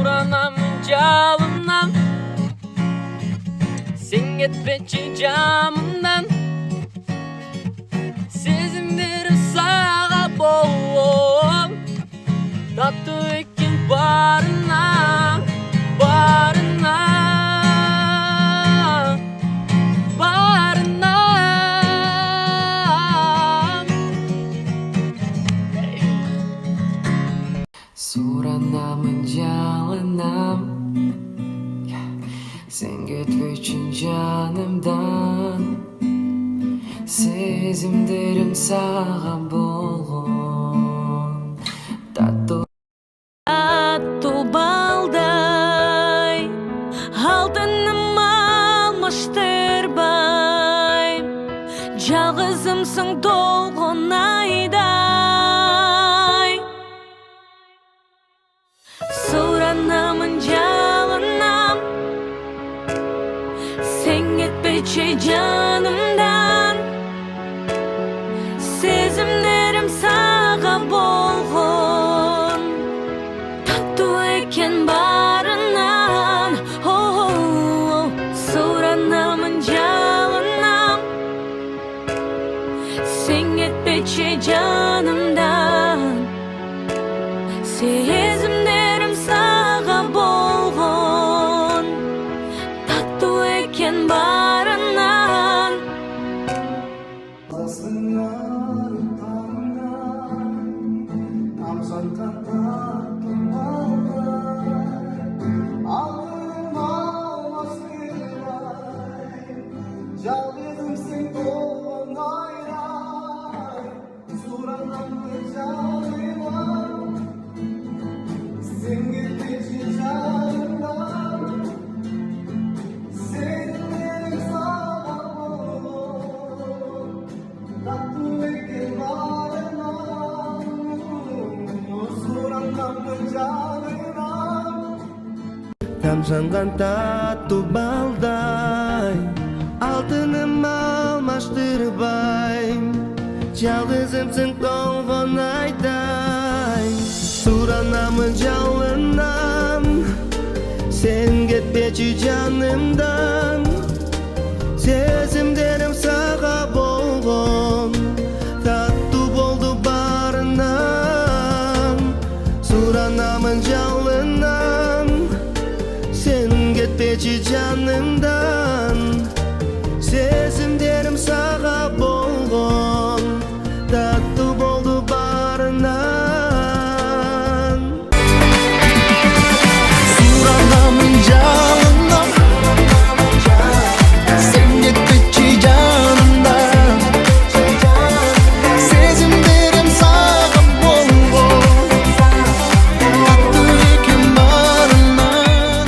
Suranamın жалынан, sen кетпечи жамымдан. Сезимдерим сага болгон, таттуу экен барына, барына, барына. Суранамын жалынам, sen кетпечи жанымдан. Сезимдерим сага болгон, таттуу балдай, алтыным алмаштырбай, жалгызымсың толгон айдай. Суранамын жалынам, sen кетпечи жанымдан. Сезимдерим сага болгон, таттуу экен барынан. Суранамын жалынам, sen кетпечи жанымдан. Сезимдерим сага болгон, таттуу экен барынан. Жалгызымсың толгон айдай, суранамын жалынам, sen кетпечи жанымдан. Сезимдерим сага болгон, таттуу экен барынан. Суранамын жалынам, тамшанган таттуу балдай, алтыным алмаштырбай, жалгызымсың толгон айдай. Суранамын жалынам, sen кетпечи жанымдан. Сезимдерим сага болгон, таттуу болду барынан. Суранамын жалынам, sen кетпечи жанымдан. Сезимдерим сага болгон, таттуу болду барынан. Суранамын жалынам, sen кетпечи жанымдан. Сезимдерим сага болгон, таттуу экен барынан.